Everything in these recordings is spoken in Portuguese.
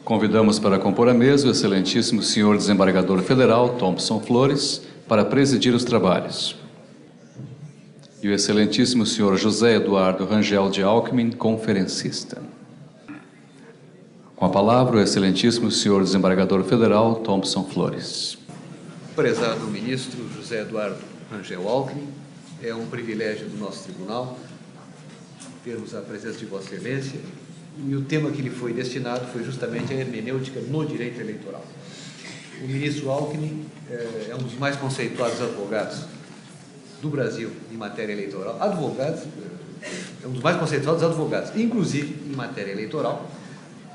Convidamos para compor a mesa o excelentíssimo senhor desembargador federal Thompson Flores para presidir os trabalhos. E o excelentíssimo senhor José Eduardo Rangel de Alckmin, conferencista. Com a palavra, o excelentíssimo senhor desembargador federal Thompson Flores. Prezado ministro José Eduardo Rangel Alckmin, é um privilégio do nosso tribunal termos a presença de Vossa Excelência, e o tema que lhe foi destinado foi justamente a hermenêutica no direito eleitoral. O ministro Alckmin é um dos mais conceituados advogados do Brasil em matéria eleitoral. É um dos mais conceituados advogados, inclusive em matéria eleitoral.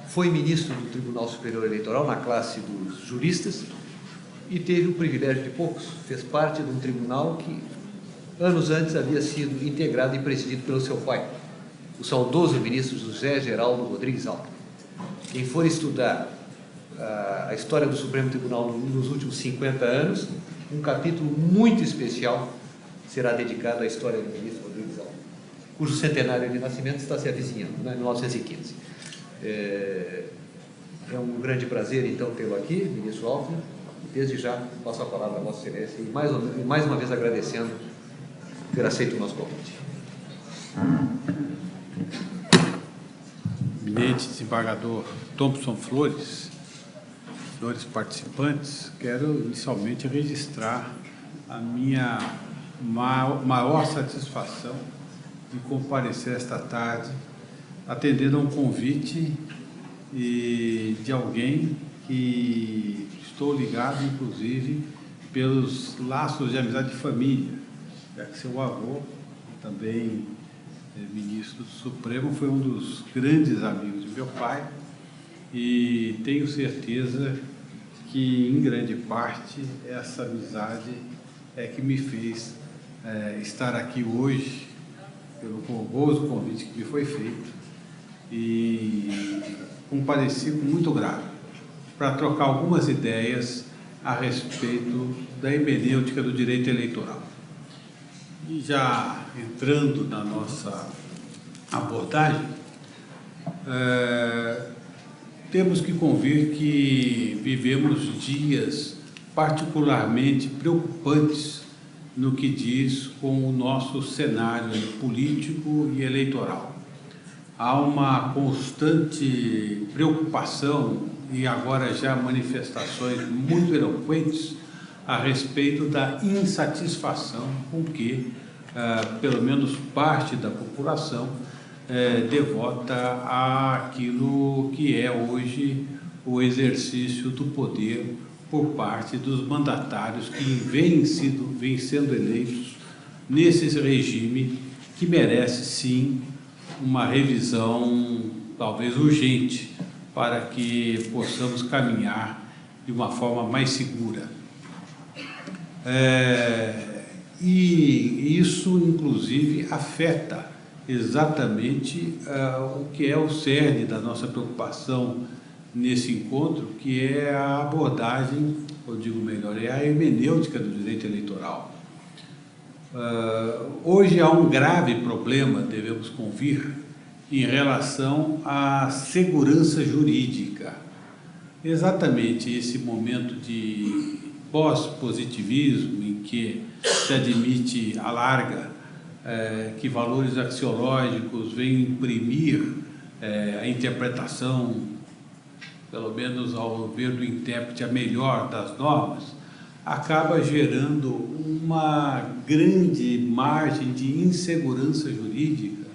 Foi ministro do Tribunal Superior Eleitoral na classe dos juristas e teve o privilégio de poucos. Fez parte de um tribunal que, anos antes, havia sido integrado e presidido pelo seu pai, o saudoso ministro José Geraldo Rodrigues Alckmin. Quem for estudar a história do Supremo Tribunal nos últimos 50 anos, um capítulo muito especial será dedicado à história do ministro Rodrigues Alckmin, cujo centenário de nascimento está se avizinhando, né, em 1915. É um grande prazer, então, tê-lo aqui, ministro Alckmin. Desde já, passo a palavra a Vossa Excelência e mais uma vez agradecendo ter aceito o nosso convite. Eminente desembargador Thompson Flores, senhores participantes, quero inicialmente registrar a minha maior satisfação de comparecer esta tarde, atendendo a um convite de alguém que estou ligado, inclusive, pelos laços de amizade de família, já que seu avô, também ministro do Supremo, foi um dos grandes amigos de meu pai, e tenho certeza que, em grande parte, essa amizade é que me fez estar aqui hoje, pelo honroso convite que me foi feito, e compareci com muito grado para trocar algumas ideias a respeito da hermenêutica do direito eleitoral. E já entrando na nossa abordagem, temos que convir que vivemos dias particularmente preocupantes no que diz com o nosso cenário político e eleitoral. Há uma constante preocupação e agora já manifestações muito eloquentes a respeito da insatisfação com que, pelo menos parte da população, devota àquilo que é hoje o exercício do poder por parte dos mandatários que vêm sendo eleitos nesse regime que merece, sim, uma revisão talvez urgente para que possamos caminhar de uma forma mais segura. E isso, inclusive, afeta exatamente o que é o cerne da nossa preocupação nesse encontro, que é a abordagem, ou digo melhor, é a hermenêutica do direito eleitoral. Hoje há um grave problema, devemos convir, em relação à segurança jurídica. Exatamente esse momento de pós-positivismo, em que se admite à larga que valores axiológicos vêm imprimir a interpretação, pelo menos ao ver do intérprete, a melhor das normas, acaba gerando uma grande margem de insegurança jurídica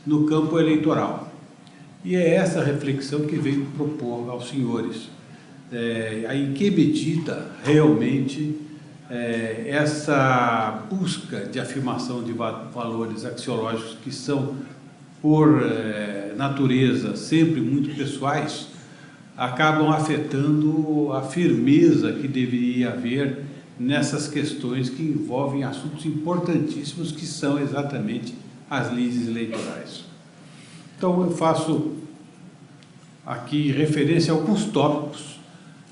no campo eleitoral. E é essa reflexão que venho propor aos senhores. Em que medida realmente essa busca de afirmação de valores axiológicos que são, por natureza, sempre muito pessoais, acabam afetando a firmeza que deveria haver nessas questões que envolvem assuntos importantíssimos, que são exatamente as leis eleitorais. Então, eu faço aqui referência a alguns tópicos,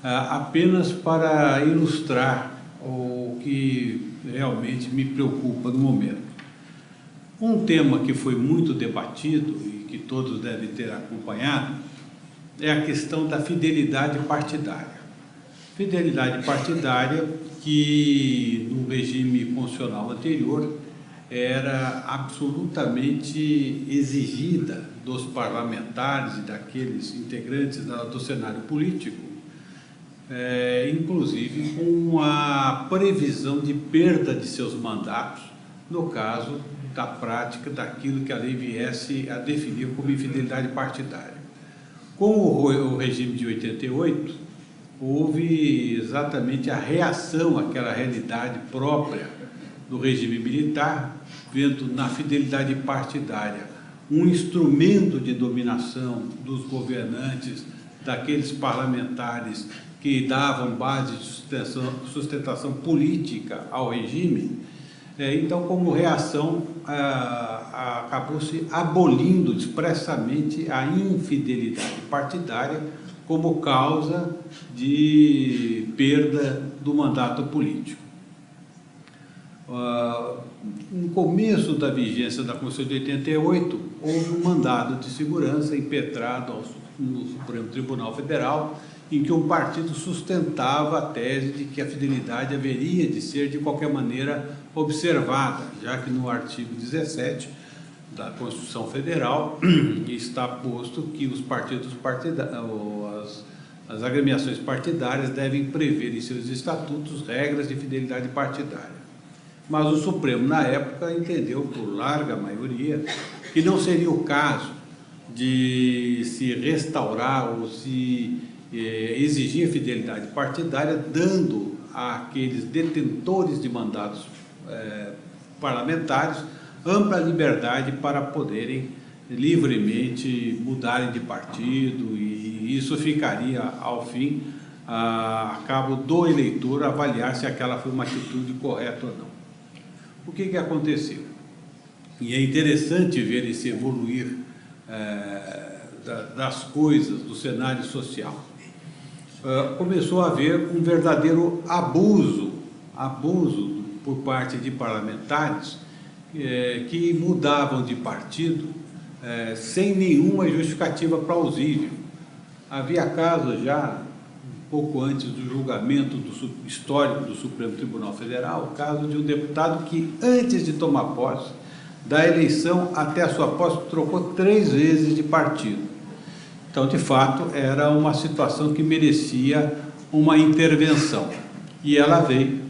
apenas para ilustrar o que realmente me preocupa no momento. Um tema que foi muito debatido e que todos devem ter acompanhado é a questão da fidelidade partidária. Fidelidade partidária que, no regime constitucional anterior, era absolutamente exigida dos parlamentares e daqueles integrantes do cenário político, inclusive com a previsão de perda de seus mandatos, no caso da prática daquilo que a lei viesse a definir como infidelidade partidária. Com o regime de 88, houve exatamente a reação àquela realidade própria do regime militar, vendo na fidelidade partidária um instrumento de dominação dos governantes, daqueles parlamentares que davam base de sustentação política ao regime. Então, como reação, acabou-se abolindo expressamente a infidelidade partidária como causa de perda do mandato político. No começo da vigência da Constituição de 88, houve um mandado de segurança impetrado no Supremo Tribunal Federal, em que um partido sustentava a tese de que a fidelidade haveria de ser, de qualquer maneira, observada, já que no artigo 17 da Constituição Federal está posto que os partidos as agremiações partidárias devem prever em seus estatutos regras de fidelidade partidária. Mas o Supremo, na época, entendeu, por larga maioria, que não seria o caso de se restaurar ou se exigir fidelidade partidária, dando àqueles detentores de mandatos parlamentares ampla liberdade para poderem livremente mudarem de partido, e isso ficaria, ao fim, a cabo do eleitor avaliar se aquela foi uma atitude correta ou não. O que aconteceu? E é interessante ver esse evoluir das coisas, do cenário social. Começou a haver um verdadeiro abuso por parte de parlamentares que mudavam de partido sem nenhuma justificativa plausível. Havia casos já, um pouco antes do julgamento histórico do Supremo Tribunal Federal, o caso de um deputado que, antes de tomar posse, da eleição até a sua posse, trocou 3 vezes de partido. Então, de fato, era uma situação que merecia uma intervenção. E ela veio.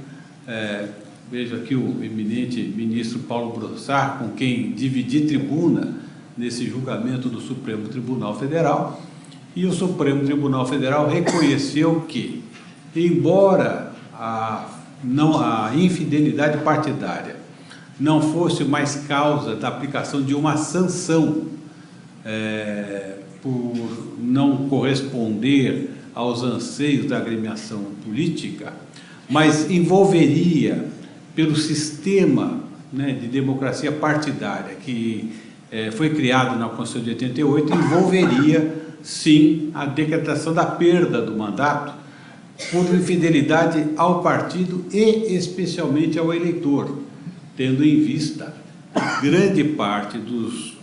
Vejo aqui o eminente ministro Paulo Brossard, com quem dividi tribuna nesse julgamento do Supremo Tribunal Federal, e o Supremo Tribunal Federal reconheceu que, embora a infidelidade partidária não fosse mais causa da aplicação de uma sanção por não corresponder aos anseios da agremiação política, mas envolveria, pelo sistema de democracia partidária que foi criado na Constituição de 88, envolveria, sim, a decretação da perda do mandato por infidelidade ao partido e especialmente ao eleitor, tendo em vista grande parte dos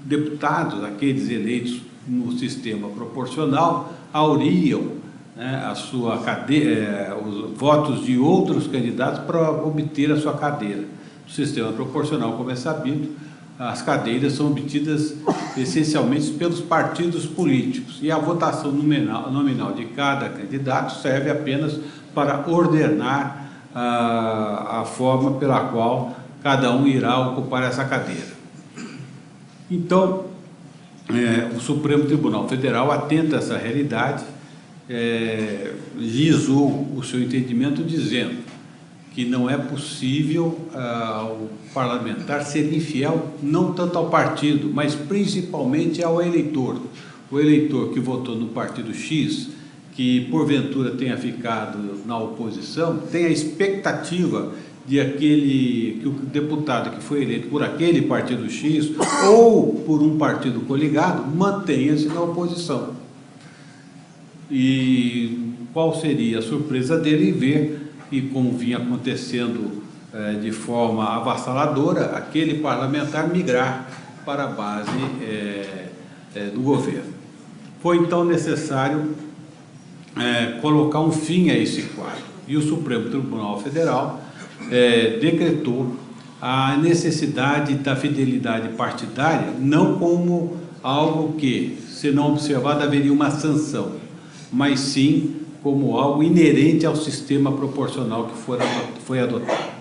deputados, aqueles eleitos no sistema proporcional, auriam a sua cadeira, os votos de outros candidatos para obter a sua cadeira. No sistema proporcional, como é sabido, as cadeiras são obtidas essencialmente pelos partidos políticos, e a votação nominal de cada candidato serve apenas para ordenar a forma pela qual cada um irá ocupar essa cadeira. Então, o Supremo Tribunal Federal, atento a essa realidade, gizou o seu entendimento dizendo que não é possível o parlamentar ser infiel não tanto ao partido, mas principalmente ao eleitor. O eleitor que votou no partido X, que porventura tenha ficado na oposição, tem a expectativa de que o deputado que foi eleito por aquele partido X ou por um partido coligado mantenha-se na oposição. E qual seria a surpresa dele em ver, e como vinha acontecendo de forma avassaladora, aquele parlamentar migrar para a base do governo. foi então necessário colocar um fim a esse quadro. E o Supremo Tribunal Federal decretou a necessidade da fidelidade partidária não como algo que, se não observado, haveria uma sanção, mas sim como algo inerente ao sistema proporcional que foi adotado.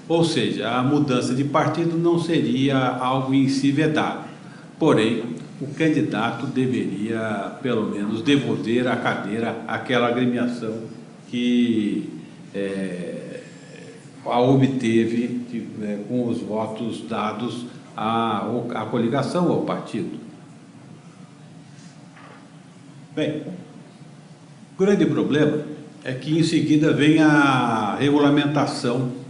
Ou seja, a mudança de partido não seria algo em si vedado, porém, o candidato deveria, pelo menos, devolver à cadeira aquela agremiação que a obteve com os votos dados à coligação ou ao partido. Bem, o grande problema é que em seguida vem a regulamentação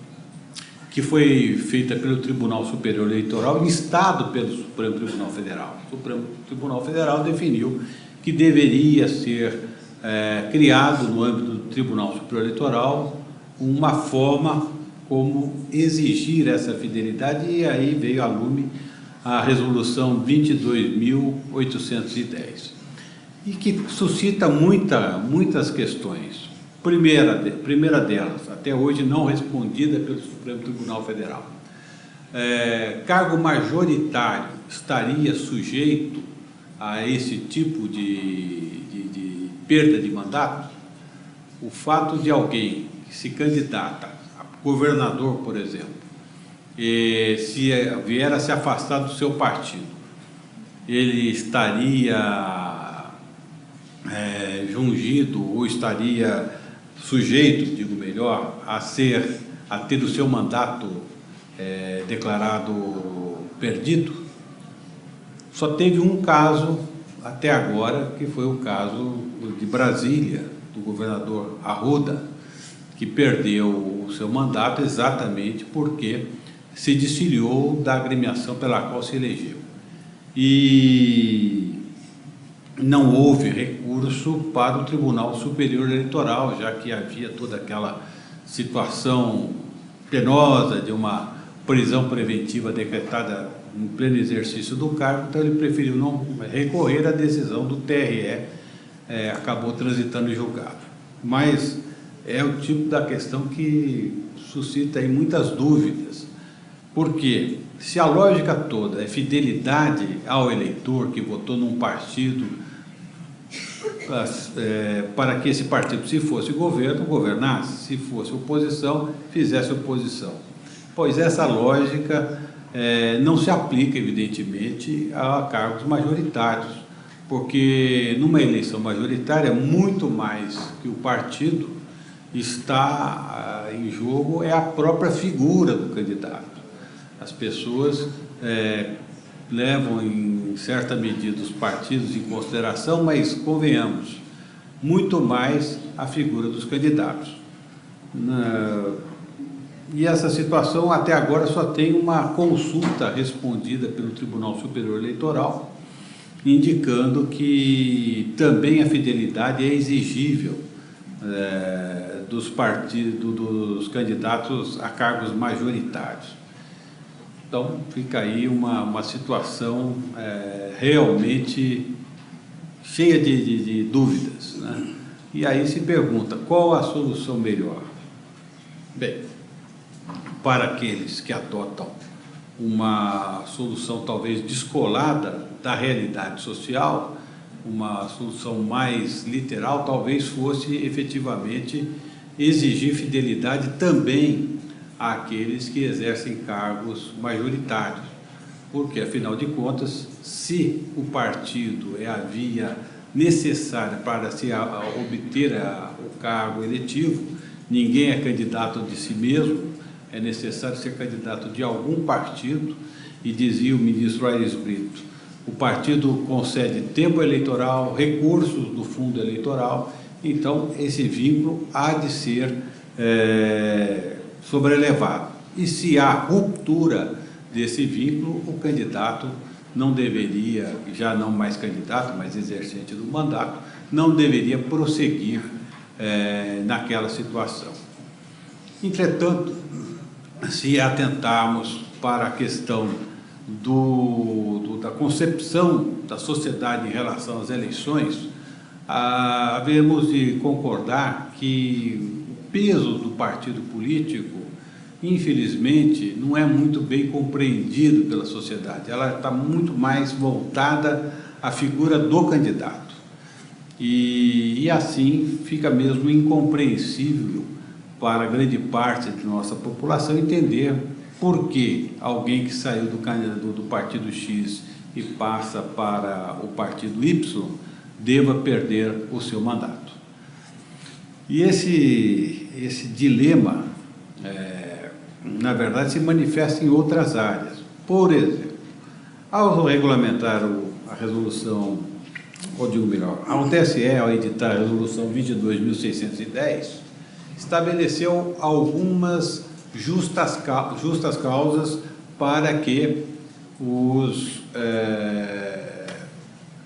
que foi feita pelo Tribunal Superior Eleitoral, instado pelo Supremo Tribunal Federal. O Supremo Tribunal Federal definiu que deveria ser criado no âmbito do Tribunal Superior Eleitoral uma forma como exigir essa fidelidade, e aí veio a lume a Resolução 22.810, e que suscita muitas questões. Primeira delas, até hoje não respondida pelo Supremo Tribunal Federal. Cargo majoritário estaria sujeito a esse tipo de perda de mandato? O fato de alguém que se candidata a governador, por exemplo, se vier a se afastar do seu partido, ele estaria jungido ou estaria sujeito, digo melhor, a ter o seu mandato declarado perdido? Só teve um caso até agora, que foi o caso de Brasília, do governador Arruda, que perdeu o seu mandato exatamente porque se desfiliou da agremiação pela qual se elegeu. E não houve recurso para o Tribunal Superior Eleitoral, já que havia toda aquela situação penosa de uma prisão preventiva decretada em pleno exercício do cargo, então ele preferiu não recorrer à decisão do TRE, acabou transitando em julgado. Mas é o tipo da questão que suscita aí muitas dúvidas, porque se a lógica toda é fidelidade ao eleitor que votou num partido, para que esse partido, se fosse governo, governasse, se fosse oposição, fizesse oposição. Pois essa lógica não se aplica, evidentemente, a cargos majoritários, porque numa eleição majoritária, muito mais que o partido está em jogo é a própria figura do candidato. As pessoas levam em certa medida os partidos em consideração, mas convenhamos, muito mais a figura dos candidatos. E essa situação até agora só tem uma consulta respondida pelo Tribunal Superior Eleitoral, indicando que também a fidelidade é exigível dos partidos, dos candidatos a cargos majoritários. Então, fica aí uma situação realmente cheia de dúvidas, né? E aí se pergunta, qual a solução melhor? Bem, para aqueles que adotam uma solução talvez descolada da realidade social, uma solução mais literal, talvez fosse efetivamente exigir fidelidade também àqueles que exercem cargos majoritários, porque, afinal de contas, se o partido é a via necessária para se obter o cargo eletivo, ninguém é candidato de si mesmo, é necessário ser candidato de algum partido, e dizia o ministro Aires Brito, o partido concede tempo eleitoral, recursos do fundo eleitoral, então esse vínculo há de ser sobrelevado. E se há ruptura desse vínculo, o candidato não deveria, já não mais candidato, mas exercente do mandato, não deveria prosseguir naquela situação. Entretanto, se atentarmos para a questão da concepção da sociedade em relação às eleições, havemos de concordar que o peso do partido político, infelizmente, não é muito bem compreendido pela sociedade. Ela está muito mais voltada à figura do candidato. E assim fica mesmo incompreensível para grande parte de nossa população entender por que alguém que saiu do partido X e passa para o partido Y deva perder o seu mandato. E esse dilema, na verdade, se manifesta em outras áreas. Por exemplo, ao regulamentar a resolução, ou digo melhor, ao TSE, ao editar a resolução 22.610, estabeleceu algumas justas causas para que os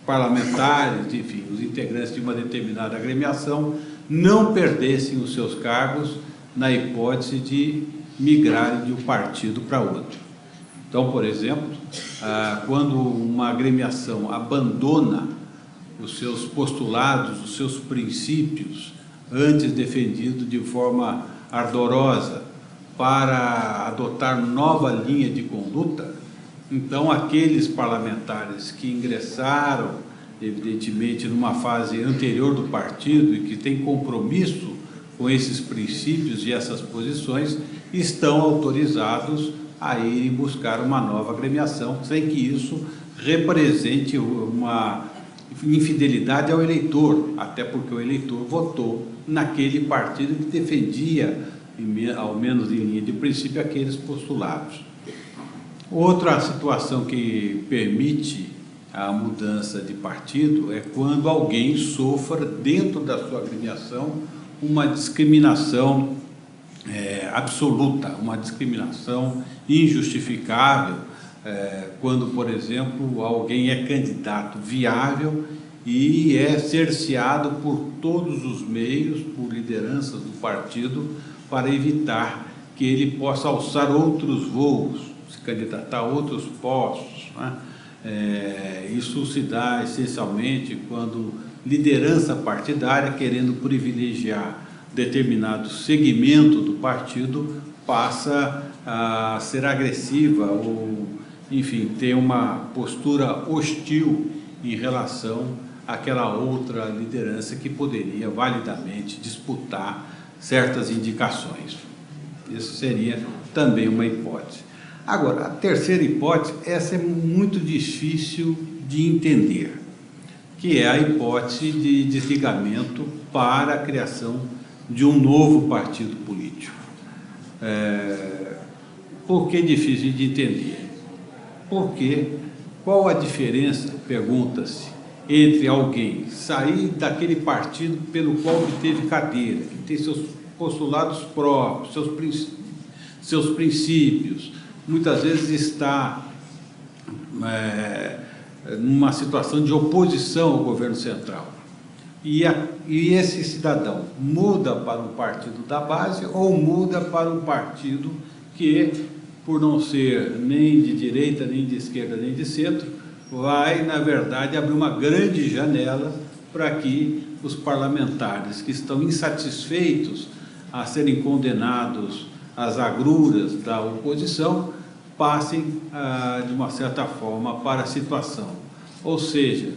parlamentares, enfim, os integrantes de uma determinada agremiação não perdessem os seus cargos na hipótese de migrarem de um partido para outro. Então, por exemplo, quando uma agremiação abandona os seus postulados, os seus princípios, antes defendidos de forma ardorosa, para adotar nova linha de conduta, então aqueles parlamentares que ingressaram, evidentemente, numa fase anterior do partido e que têm compromisso com esses princípios e essas posições, estão autorizados a irem buscar uma nova agremiação, sem que isso represente uma infidelidade ao eleitor, até porque o eleitor votou naquele partido que defendia, ao menos em linha de princípio, aqueles postulados. Outra situação que permite a mudança de partido é quando alguém sofra, dentro da sua agremiação, uma discriminação absoluta, uma discriminação injustificável, quando, por exemplo, alguém é candidato viável e é cerceado por todos os meios, por lideranças do partido, para evitar que ele possa alçar outros voos, se candidatar a outros postos, né? Isso se dá essencialmente quando liderança partidária, querendo privilegiar determinado segmento do partido, passa a ser agressiva ou, enfim, ter uma postura hostil em relação àquela outra liderança que poderia validamente disputar certas indicações. Isso seria também uma hipótese. Agora, a terceira hipótese, essa é muito difícil de entender, que é a hipótese de desligamento para a criação de um novo partido político. Por que difícil de entender? Porque qual a diferença, pergunta-se, entre alguém sair daquele partido pelo qual obteve cadeira, que tem seus postulados próprios, seus princípios, muitas vezes está numa situação de oposição ao governo central, e esse cidadão muda para um partido da base ou muda para um partido que, por não ser nem de direita, nem de esquerda, nem de centro, vai, na verdade, abrir uma grande janela para que os parlamentares que estão insatisfeitos a serem condenados às agruras da oposição passem, de uma certa forma, para a situação. Ou seja,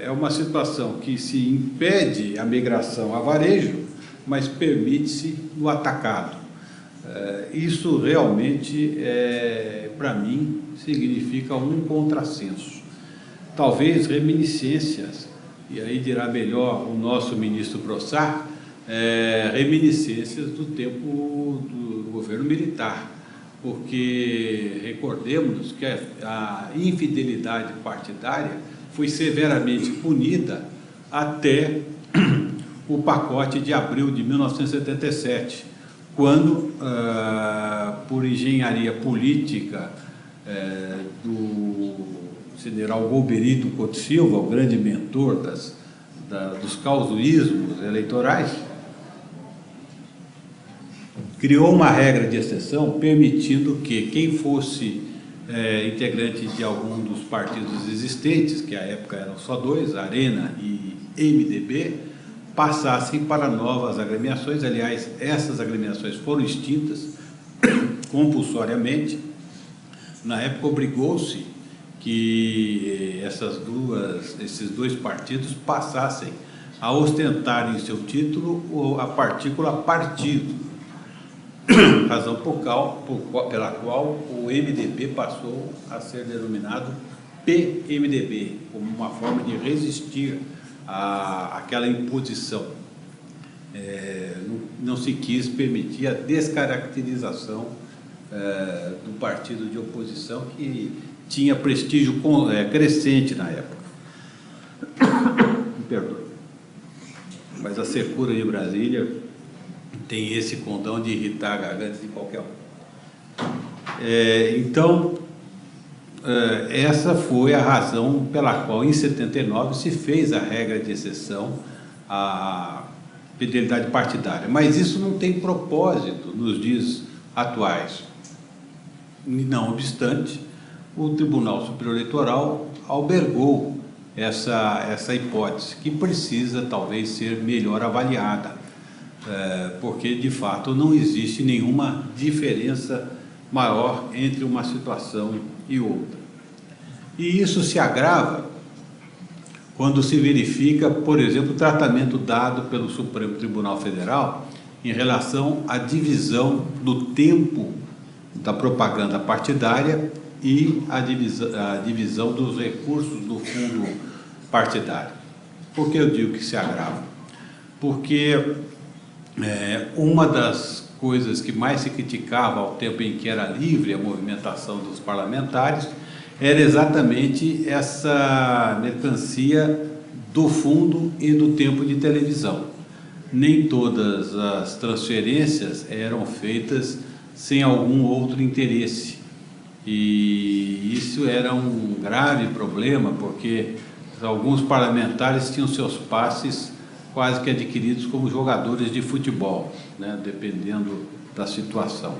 é uma situação que se impede a migração a varejo, mas permite-se o atacado. Isso realmente, para mim, significa um contrassenso. Talvez reminiscências, e aí dirá melhor o nosso ministro Brossard, reminiscências do tempo do governo militar, porque recordemos que a infidelidade partidária foi severamente punida até o pacote de abril de 1977, quando, por engenharia política do general Golberito Couto Silva, o grande mentor dos causuísmos eleitorais, criou uma regra de exceção permitindo que quem fosse integrante de algum dos partidos existentes, que à época eram só dois, Arena e MDB, passassem para novas agremiações. Aliás, essas agremiações foram extintas compulsoriamente. Na época, obrigou-se que esses dois partidos passassem a ostentar em seu título a partícula partido, razão pela qual o MDB passou a ser denominado PMDB, como uma forma de resistir àquela imposição. Não se quis permitir a descaracterização do partido de oposição, que tinha prestígio crescente na época. Me perdoe. Mas a secura de Brasília tem esse condão de irritar a garganta de qualquer um. Então, essa foi a razão pela qual, em 79, se fez a regra de exceção à fidelidade partidária. Mas isso não tem propósito nos dias atuais. Não obstante, o Tribunal Superior Eleitoral albergou essa hipótese, que precisa talvez ser melhor avaliada, porque de fato não existe nenhuma diferença maior entre uma situação e outra. E isso se agrava quando se verifica, por exemplo, o tratamento dado pelo Supremo Tribunal Federal em relação à divisão do tempo da propaganda partidária e a divisão dos recursos do fundo partidário. Por que eu digo que se agrava? Porque uma das coisas que mais se criticava ao tempo em que era livre a movimentação dos parlamentares era exatamente essa mercancia do fundo e do tempo de televisão. Nem todas as transferências eram feitas sem algum outro interesse. E isso era um grave problema, porque alguns parlamentares tinham seus passes quase que adquiridos como jogadores de futebol, né, dependendo da situação.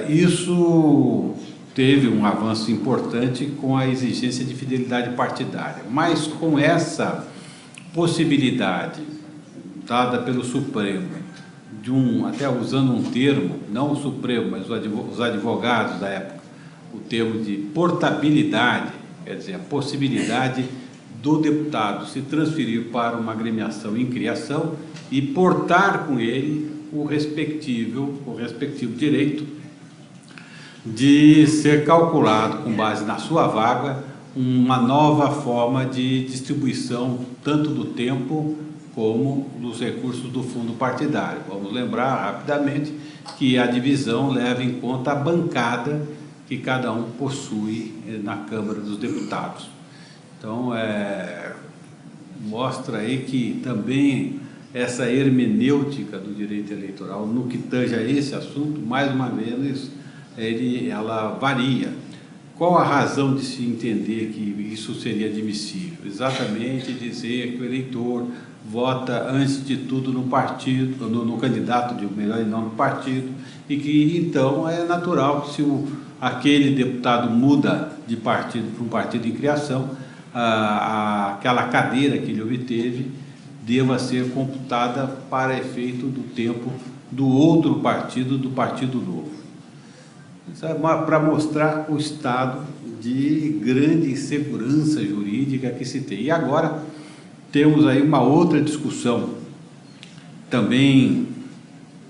Isso teve um avanço importante com a exigência de fidelidade partidária, mas com essa possibilidade dada pelo Supremo, até usando um termo, não o Supremo, mas os advogados da época, o termo de portabilidade, quer dizer, a possibilidade do deputado se transferir para uma agremiação em criação e portar com ele o respectivo direito de ser calculado, com base na sua vaga, uma nova forma de distribuição tanto do tempo como dos recursos do fundo partidário. Vamos lembrar rapidamente que a divisão leva em conta a bancada que cada um possui na Câmara dos Deputados. Então, mostra aí que também essa hermenêutica do direito eleitoral, no que tange a esse assunto, mais uma vez, ela varia. Qual a razão de se entender que isso seria admissível? Exatamente dizer que o eleitor vota, antes de tudo, no partido, no candidato, melhor, e não no partido, e que, então, é natural que, se aquele deputado muda de partido para um partido em criação, aquela cadeira que ele obteve deva ser computada para efeito do tempo do outro partido, do Partido Novo. Para mostrar o estado de grande insegurança jurídica que se tem. E agora temos aí uma outra discussão, também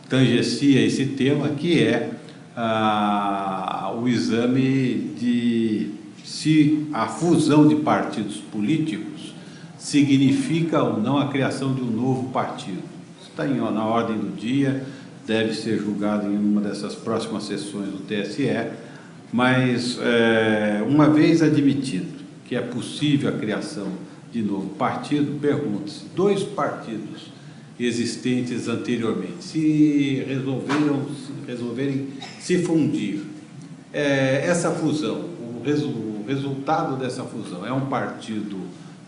tangencia esse tema, que é o exame de se a fusão de partidos políticos significa ou não a criação de um novo partido. Isso está na ordem do dia, deve ser julgado em uma dessas próximas sessões do TSE, mas uma vez admitido que é possível a criação de novo partido, pergunta-se, dois partidos existentes anteriormente, se resolverem se fundir, essa fusão, o resultado dessa fusão é um partido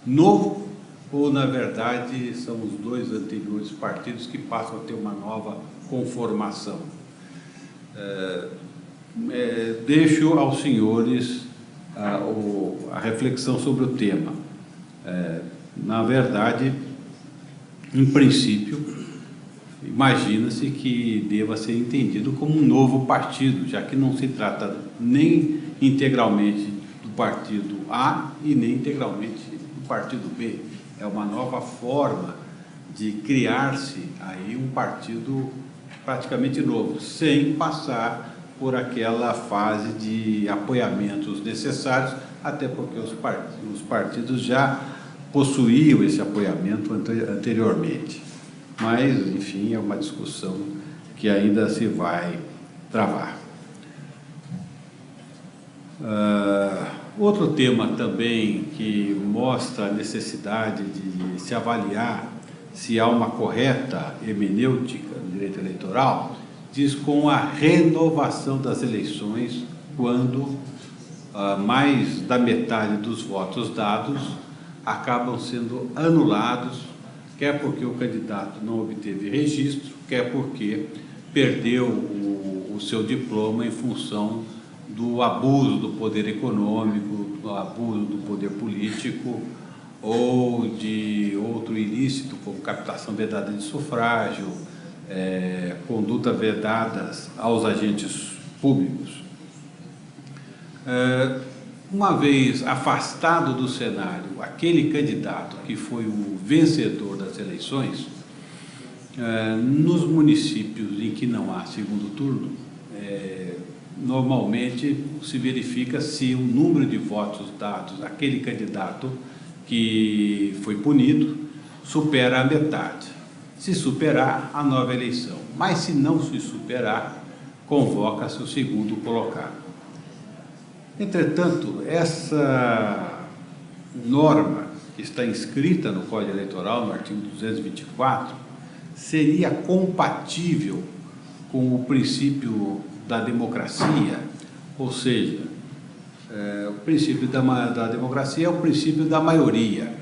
novo ou, na verdade, são os dois anteriores partidos que passam a ter uma nova conformação? deixo aos senhores a reflexão sobre o tema. Na verdade, em princípio, imagina-se que deva ser entendido como um novo partido, já que não se trata nem integralmente do partido A e nem integralmente do partido B. É uma nova forma de criar-se aí um partido praticamente novo, sem passar por aquela fase de apoiamentos necessários, até porque os partidos já possuíam esse apoiamento anteriormente. Mas, enfim, é uma discussão que ainda se vai travar. Outro tema também que mostra a necessidade de se avaliar se há uma correta hermenêutica no direito eleitoral, diz com a renovação das eleições, quando mais da metade dos votos dados acabam sendo anulados, quer porque o candidato não obteve registro, quer porque perdeu o seu diploma em função do abuso do poder econômico, do abuso do poder político ou de outro ilícito, como captação vedada de sufrágio, conduta vedadas aos agentes públicos. Uma vez afastado do cenário aquele candidato que foi o vencedor das eleições, nos municípios em que não há segundo turno, normalmente se verifica se o número de votos dados àquele candidato que foi punido supera a metade. Se superar, a nova eleição. Mas se não se superar, convoca-se o segundo colocado. Entretanto, essa norma que está inscrita no Código Eleitoral, no artigo 224, seria compatível com o princípio da democracia, ou seja, o princípio da democracia é o princípio da maioria.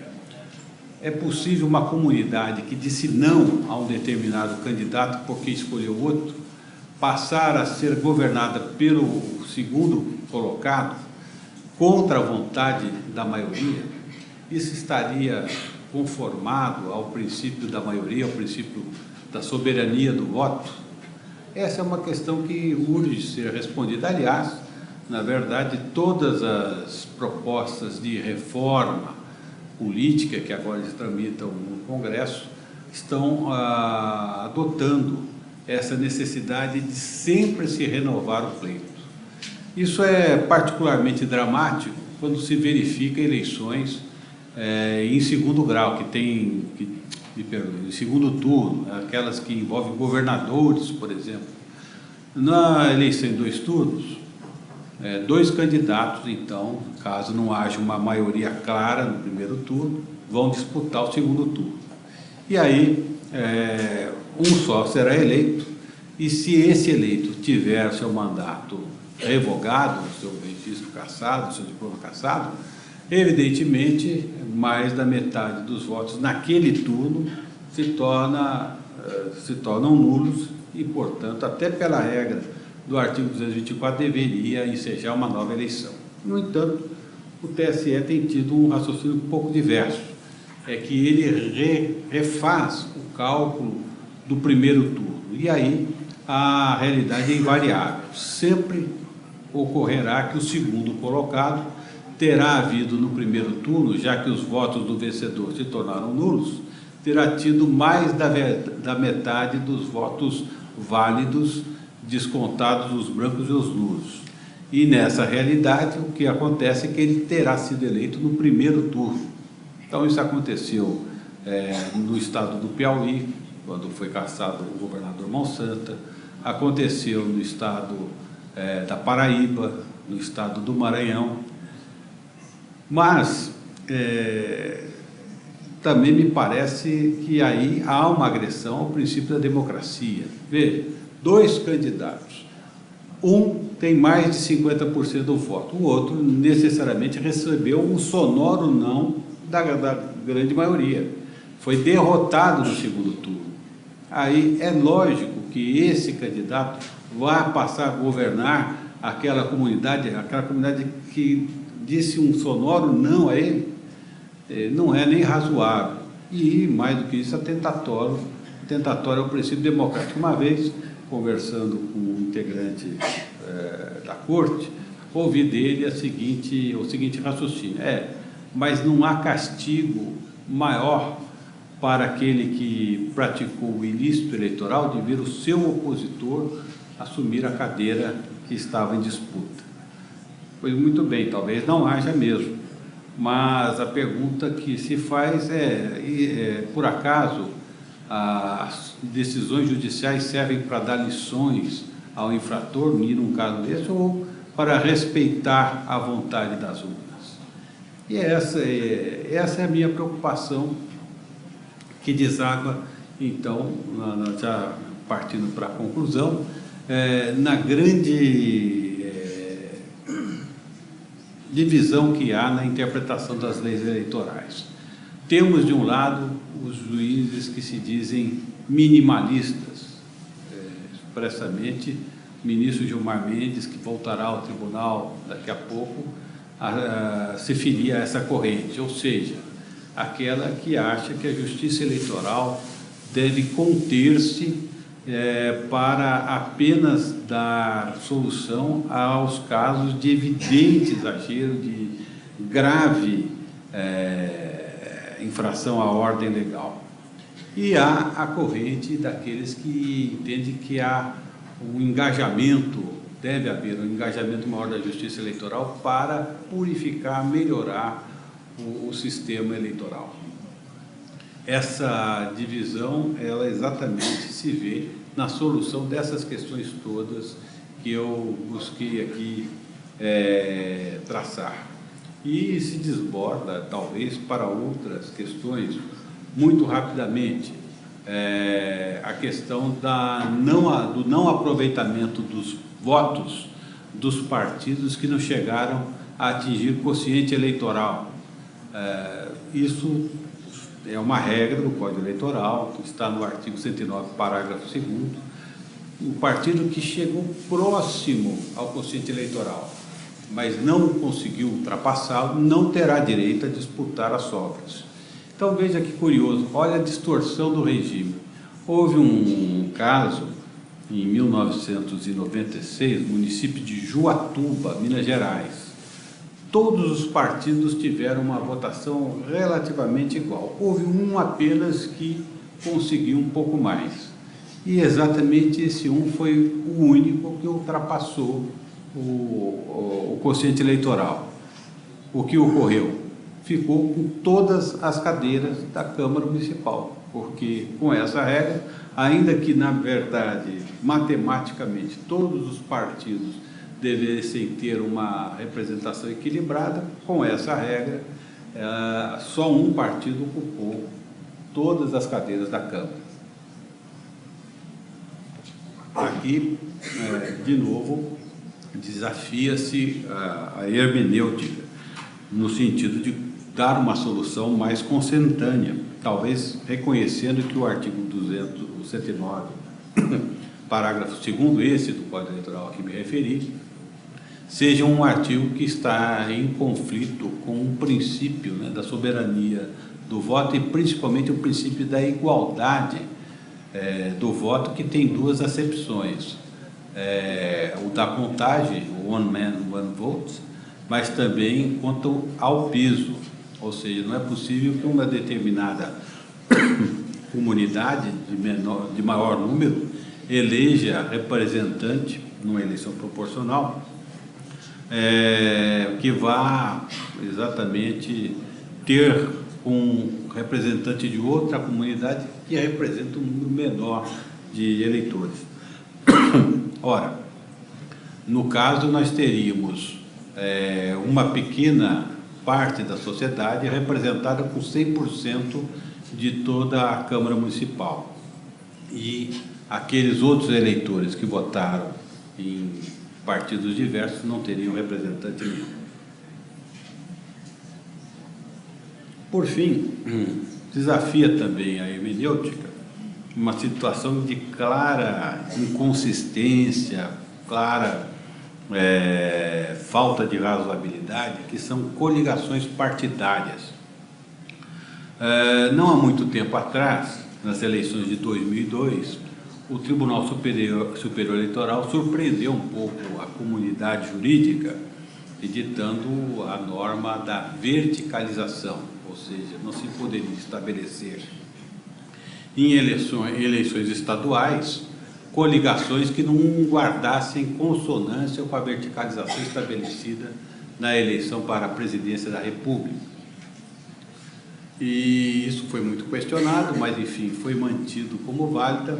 É possível uma comunidade que disse não a um determinado candidato porque escolheu outro, passar a ser governada pelo segundo colocado contra a vontade da maioria? Isso estaria conformado ao princípio da maioria, ao princípio da soberania do voto? Essa é uma questão que urge ser respondida. Aliás, na verdade, todas as propostas de reforma política que agora se tramitam no Congresso estão adotando essa necessidade de sempre se renovar o pleito. Isso é particularmente dramático quando se verifica eleições em segundo grau, em segundo turno, aquelas que envolvem governadores, por exemplo. Na eleição em 2 turnos, 2 candidatos, então, caso não haja uma maioria clara no primeiro turno, vão disputar o segundo turno. E aí, um só será eleito, e se esse eleito tiver seu mandato revogado, seu registro cassado, seu diploma cassado, evidentemente, mais da metade dos votos naquele turno se tornam nulos e, portanto, até pela regra do artigo 224, deveria ensejar uma nova eleição. No entanto, o TSE tem tido um raciocínio um pouco diverso. É que ele refaz o cálculo do primeiro turno. E aí a realidade é invariável. Sempre ocorrerá que o segundo colocado terá havido no primeiro turno, já que os votos do vencedor se tornaram nulos, terá tido mais da metade dos votos válidos, descontados os brancos e os nulos. E nessa realidade, o que acontece é que ele terá sido eleito no primeiro turno. Então, isso aconteceu no estado do Piauí, quando foi cassado o governador Monsanto, aconteceu no estado da Paraíba, no estado do Maranhão. Mas também me parece que aí há uma agressão ao princípio da democracia. Veja, 2 candidatos, um tem mais de 50% do voto, o outro necessariamente recebeu um sonoro não da grande maioria, foi derrotado no segundo turno. Aí é lógico que esse candidato vai passar a governar aquela comunidade que disse um sonoro não a ele, não é nem razoável. E, mais do que isso, atentatório ao princípio democrático. Uma vez, conversando com um integrante da Corte, ouvi dele o seguinte raciocínio: mas não há castigo maior para aquele que praticou o ilícito eleitoral de ver o seu opositor assumir a cadeira que estava em disputa. Pois muito bem, talvez não haja mesmo, mas a pergunta que se faz por acaso as decisões judiciais servem para dar lições ao infrator, ir num caso desse, ou para respeitar a vontade das urnas? E essa é a minha preocupação, que deságua, então, já partindo para a conclusão, na grande divisão que há na interpretação das leis eleitorais. Temos, de um lado, os juízes que se dizem minimalistas, expressamente, o ministro Gilmar Mendes, que voltará ao tribunal daqui a pouco, se filia a essa corrente, ou seja, aquela que acha que a justiça eleitoral deve conter-se para apenas dar solução aos casos de evidente exagero, de grave infração à ordem legal. E há a corrente daqueles que entendem que há um engajamento, deve haver um engajamento maior da justiça eleitoral para purificar, melhorar o sistema eleitoral. Essa divisão, ela exatamente se vê na solução dessas questões todas que eu busquei aqui traçar. E se desborda, talvez, para outras questões, muito rapidamente, a questão do não aproveitamento dos votos dos partidos que não chegaram a atingir quociente eleitoral. Isso é uma regra do Código Eleitoral, que está no artigo 109, parágrafo 2º. O partido que chegou próximo ao quociente eleitoral, mas não conseguiu ultrapassá-lo, não terá direito a disputar as sobras. Então, veja que curioso, olha a distorção do regime. Houve um caso, em 1996, no município de Juatuba, Minas Gerais. Todos os partidos tiveram uma votação relativamente igual. Houve um apenas que conseguiu um pouco mais. E exatamente esse um foi o único que ultrapassou o quociente eleitoral. O que ocorreu? Ficou com todas as cadeiras da Câmara Municipal, porque com essa regra, ainda que na verdade, matematicamente, todos os partidos devessem ter uma representação equilibrada, com essa regra, só um partido ocupou todas as cadeiras da Câmara. Aqui, de novo, desafia-se a hermenêutica, no sentido de dar uma solução mais consentânea, talvez reconhecendo que o artigo 109, parágrafo 2º, esse do Código Eleitoral a que me referi, seja um artigo que está em conflito com o princípio da soberania do voto e principalmente o princípio da igualdade do voto, que tem duas acepções. O da contagem, o one man, one vote, mas também quanto ao peso, ou seja, não é possível que uma determinada comunidade de maior número eleja representante numa eleição proporcional que vá exatamente ter um representante de outra comunidade que representa um número menor de eleitores. Ora, no caso nós teríamos uma pequena parte da sociedade representada com 100% de toda a Câmara Municipal e aqueles outros eleitores que votaram em partidos diversos não teriam representante nenhum. Por fim, desafia também a hermenêutica uma situação de clara inconsistência, clara falta de razoabilidade, que são coligações partidárias. Não há muito tempo atrás, nas eleições de 2002, o Tribunal Superior Eleitoral surpreendeu um pouco a comunidade jurídica, editando a norma da verticalização, ou seja, não se poderia estabelecer em eleições estaduais coligações que não guardassem consonância com a verticalização estabelecida na eleição para a presidência da República. E isso foi muito questionado, mas enfim, foi mantido como válido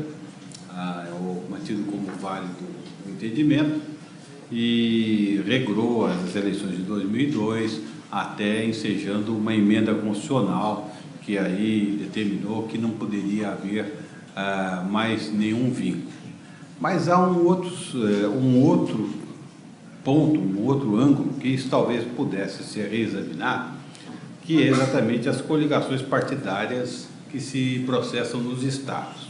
o entendimento e regrou as eleições de 2002, até ensejando uma emenda constitucional que aí determinou que não poderia haver mais nenhum vínculo. Mas há um outro ponto, um outro ângulo que isso talvez pudesse ser reexaminado, que é exatamente as coligações partidárias que se processam nos estados,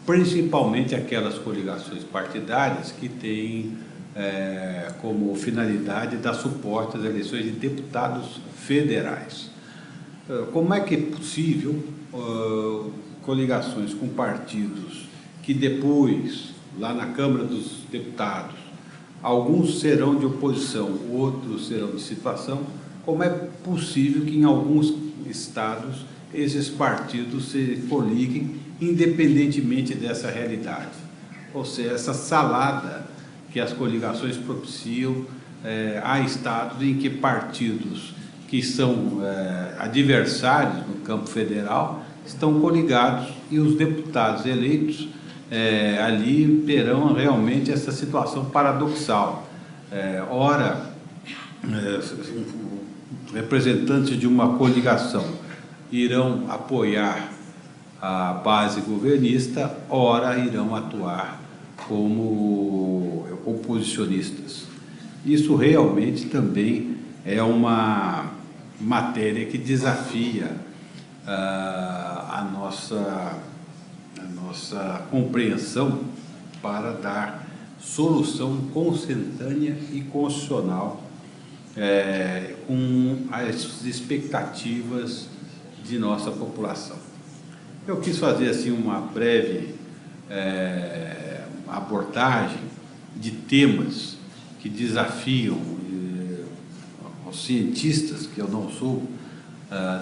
principalmente aquelas coligações partidárias que têm como finalidade dar suporte às eleições de deputados federais. Como é que é possível coligações com partidos que depois, lá na Câmara dos Deputados, alguns serão de oposição, outros serão de situação, como é possível que em alguns estados esses partidos se coliguem independentemente dessa realidade? Ou seja, essa salada que as coligações propiciam, há estados em que partidos que são adversários no campo federal estão coligados e os deputados eleitos ali terão realmente essa situação paradoxal. Ora, representantes de uma coligação irão apoiar a base governista, ora irão atuar como oposicionistas. Isso realmente também é uma matéria que desafia a nossa compreensão para dar solução consentânea e constitucional com as expectativas de nossa população. Eu quis fazer assim uma breve abordagem de temas que desafiam os cientistas, que eu não sou,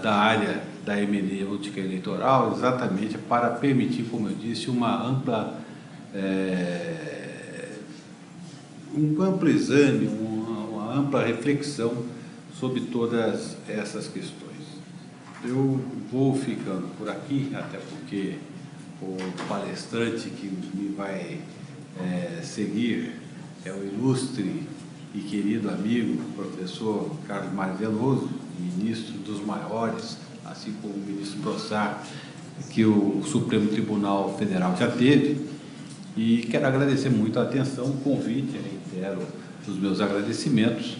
da área da hermenêutica eleitoral, exatamente para permitir, como eu disse, um amplo exame, uma ampla reflexão sobre todas essas questões. Eu vou ficando por aqui, até porque o palestrante que me vai seguir é o ilustre e querido amigo, professor Carlos Mário Veloso, ministro dos maiores, assim como o ministro Brossard, que o Supremo Tribunal Federal já teve. E quero agradecer muito a atenção, o convite, reitero os meus agradecimentos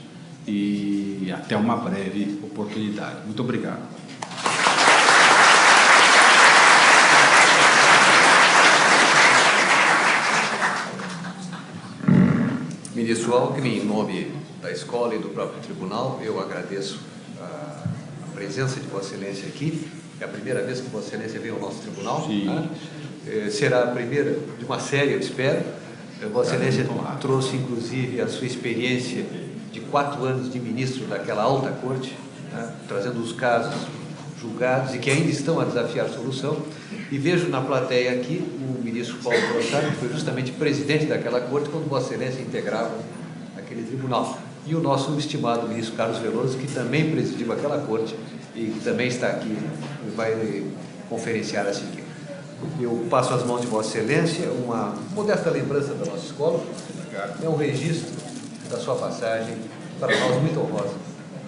e até uma breve oportunidade. Muito obrigado. Ministro Alckmin, em nome da escola e do próprio tribunal, eu agradeço a presença de Vossa Excelência aqui. É a primeira vez que Vossa Excelência vem ao nosso tribunal. Né? Será a primeira de uma série, eu espero. Vossa Excelência trouxe, inclusive, a sua experiência de 4 anos de ministro daquela alta corte, né? Trazendo os casos julgados e que ainda estão a desafiar a solução. E vejo na plateia aqui o ministro Paulo Brossard, que foi justamente presidente daquela corte quando Vossa Excelência integrava aquele tribunal. E o nosso estimado ministro Carlos Veloso, que também presidiu aquela corte e que também está aqui e vai conferenciar a seguir. Eu passo às mãos de Vossa Excelência uma modesta lembrança da nossa escola. É um registro da sua passagem para nós muito honrosa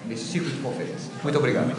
nesse ciclo de conferência. Muito obrigado.